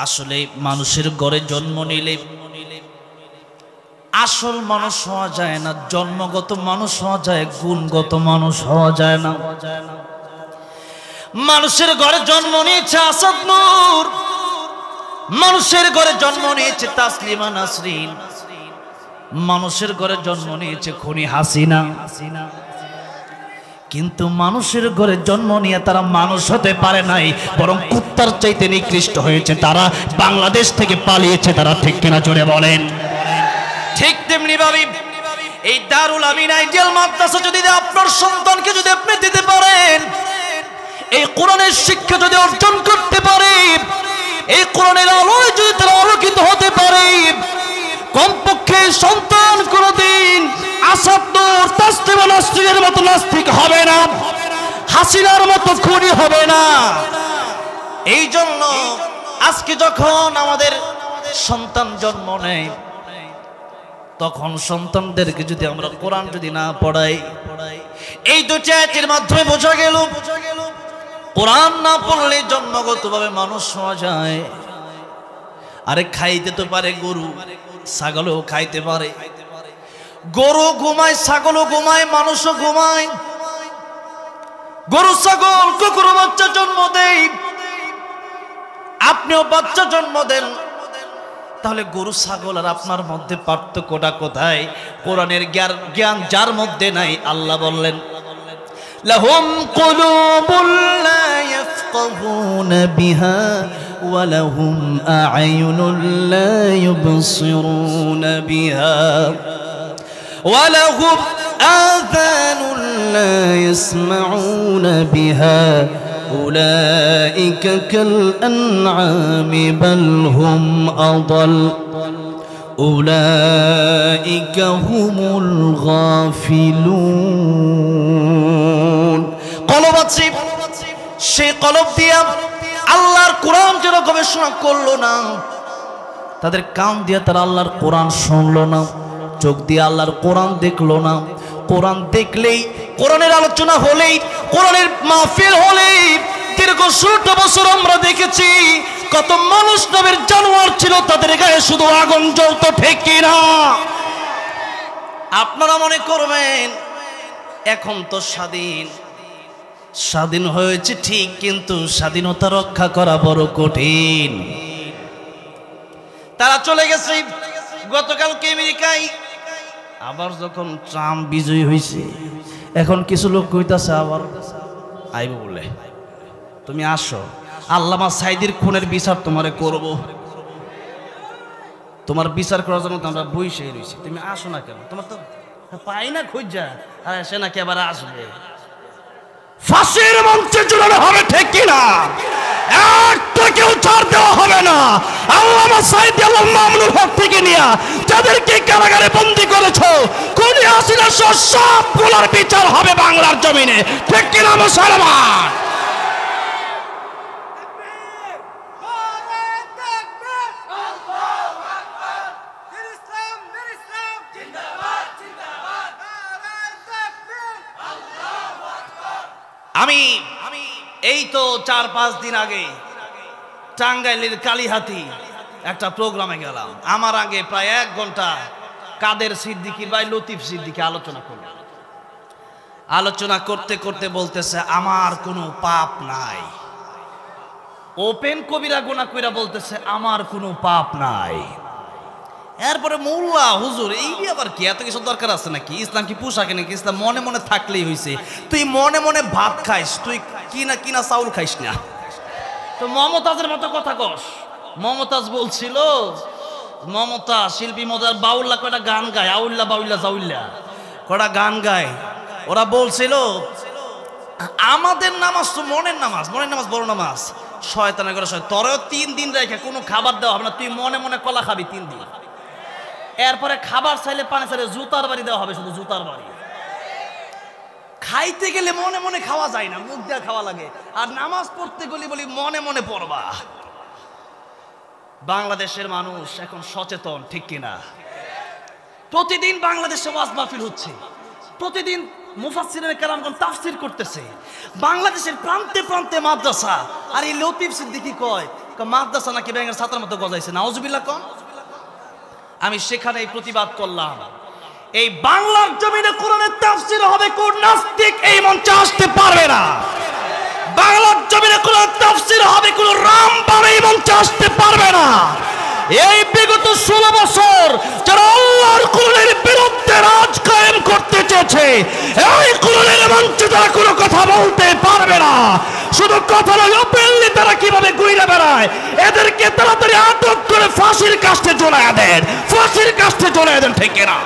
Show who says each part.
Speaker 1: আসলে মানুষের ঘরে জন্ম নিলে আসল মানুষ হওয়া যায় না, জন্মগত মানুষ হওয়া যায়, গুণগত মানুষ হওয়া যায় না। মানুষের ঘরে জন্ম নিয়েছে আসাদ নূর, মানুষের ঘরে জন্ম নিয়েছে তাসলিমা নাসরিন, মানুষের ঘরে জন্ম নিয়েছে খুনি হাসিনা। কিন্তু মানুষের ঘরে জন্ম নিয়ে তারা মানুষ হতে পারে নাই, বরং কুত্তার চাইতে নিকৃষ্ট হয়েছে। তারা বাংলাদেশ থেকে পালিয়েছে। তারা ঠিক কিনা জোরে বলেন? ঠিক তেমনি ভাবে এই দারুল আমিন আইডিয়াল মাদ্রাসা যদি আপনার সন্তানকে যদি আপনি দিতে পারেন, এই কোরআনের শিক্ষা যদি অর্জন করতে পারে, এই কোরআনের আলোয় যদি তারা আলোকিত হতে পারে, কমপক্ষে সন্তান কোনদিন আসাদ নূর তাসলিমা নাসরিনের মতো নাস্তিক হবে না, হাসিনার মতো খুনি হবে না। এই জন্য আজকে যখন আমাদের সন্তান জন্ম নেয়, তখন সন্তানদেরকে যদি আমরা কোরআন যদি না পড়াই, এই দুটি আয়াতের মাধ্যমে বোঝা গেল কোরআন না পড়লে জন্মগতভাবে মানুষ হওয়া যায়। আরে খাইতে তো পারে গরু, ছাগলও খাইতে পারে। গরু ঘুমায়, ছাগলও ঘুমায়, মানুষও ঘুমায়। গরু ছাগল কুকুর বাচ্চা জন্ম দেয়, আপনিও বাচ্চা জন্ম দেন। তাহলে গরু ছাগল আর আপনার মধ্যে পার্থক্যটা কোথায়? কোরআনের জ্ঞান যার মধ্যে নাই, আল্লাহ বললেন লাহুম কুলুবুন লা ইয়াফকাহুনা বিহা ওয়া লাহুম আ'য়ুনুন লা ইউবসিরুনা বিহা ওয়া লাহুম আযানুন লা ইয়াসমাউনা বিহা উলাইকা কাল আন'আমি বাল হুম আদাল উলাইকা হুমুল গাফিলুন। কলব আছে, সেই কলব দিয়া আল্লাহর কোরআন যেন গবেষণা করলো না, তাদের কান দিয়ে তারা আল্লাহর কোরআন শুনলো না, চোখ দিয়ে আল্লাহর কোরআন দেখলো না। কোরআন দেখলেই, কোরআনের আলোচনা হলেই, কোরআনের মাহফিল হলেই দীর্ঘ 16 বছর আমরা দেখেছি কত মানুষ নবীর জানোয়ার ছিল, তাদের গায়ে শুধু আগুন জ্বলতো। ঠিক কিনা? আপনারা মনে করবেন এখন তো স্বাধীন হয়েছে ঠিক, কিন্তু স্বাধীনতা রক্ষা করা বড় কঠিন। তারা চলে গেছে গতকালকে আমেরিকায়। আবার যখন ট্রাম্প বিজয়ী হয়েছে, এখন কিছু লোক কইতাছে আবার আইব বলে, তুমি আসো, আল্লামা সাইদির খুনের বিচার তোমারে করব। তোমার বিচার করার জন্য তো আমরা বইসে রয়েছি, তুমি আসো না কেন? তোমার তো পাই না খুঁজা, আর সে নাকি আবার আসবে। ফাঁসির মঞ্চে ঝুলানো হবে, ঠিক কিনা? একটা কেউ ছাড় দেওয়া হবে না। আল্লামা সাইদি, আল্লামা মামুনুল হক থেকে নিয়ে যাদেরকে কারাগারে বন্দী করেছো, খুনি হাসিনা সহ সবগুলোর বিচার হবে বাংলার জমিনে। ঠিক কিনা মুসলমান? আমি এই তো 4-5 দিন আগে টাঙ্গাইলের কালীহাতি একটা প্রোগ্রামে গেলাম। আমার আগে প্রায় 1 ঘন্টা কাদের সিদ্দিকীর ভাই লতিফ সিদ্দিকী আলোচনা করলেন। আলোচনা করতে করতে বলতেছে আমার কোনো পাপ নাই। ওপেন কবিরা গুনাহ কইরা বলতেছে আমার কোনো পাপ নাই। এরপরে মোল্লা হুজুর এই আবার কি, এত কিছু দরকার আছে নাকি? ইসলাম কি পোশাকে নাকি? ইসলাম মনে মনে থাকলেই হয়েছে। তুই মনে মনে ভাত খাইস, তুই কিনা চাউল খাইস না। তো মমতাজের মতো কথা কস। মমতাজ বলছিল, মমতা শিল্পী মজার বাউল্লা কয়টা গান গায়, আউল্লা বাউল্লা জাউল্লা কয়টা গান গায়। ওরা বলছিল আমাদের নামাজ তো মনের নামাজ বড় নামাজ, শয়তানের করে তোরেও 3 দিন রেখে কোনো খাবার দেওয়া হবে না, তুই মনে মনে কলা খাবি 3 দিন। এরপরে খাবার চাইলে পানি চাইলে জুতার বাড়ি দেওয়া হবে, শুধু জুতার বাড়ি। খাইতে গেলে মনে মনে খাওয়া যায় না, মুখ দিয়ে খাওয়া লাগে। আর নামাজ পড়তে গেলে বলি মনে মনে পড়বা। বাংলাদেশের মানুষ এখন সচেতন, ঠিক কিনা? প্রতিদিন বাংলাদেশে ওয়াজ মাহফিল হচ্ছে, প্রতিদিন মুফাসসিরিনে কেরামগণ তাফসীর করতেছে, বাংলাদেশের প্রান্তে প্রান্তে মাদ্রাসা। আর এই লতিফ সিদ্দিকী কয় মাদ্রাসা নাকি ব্যাঙের ছাতার মতো গজাইছে, নাউজুবিল্লাহ কোন। আমি সেখানেই প্রতিবাদ করলাম, এই বাংলার জমিনে কোরআনের তাফসীর হবে কোন নাস্তিক এই মঞ্চে আসতে পারবে না। বাংলার জমিনে কোরআনের তাফসীর হবে কোন রামবান এই মঞ্চে আসতে পারবে না। এই বিগত 16 বছর যারা আল্লাহর কোরআনের বিরুদ্ধে রাজ কায়েম করতে চেয়েছে, এই কোরআনের মঞ্চে তারা কোনো কথা বলতে পারবে না। শুধু কথা নয়, ওপেনলি তারা কিভাবে ঘুরে বেড়ায়, এদেরকে তাড়াতাড়ি আটক করে ফাঁসির কাস্টে ঝোলায় দেন, ফাঁসির কাস্টে ঝোলায় দেন, ঠিক না?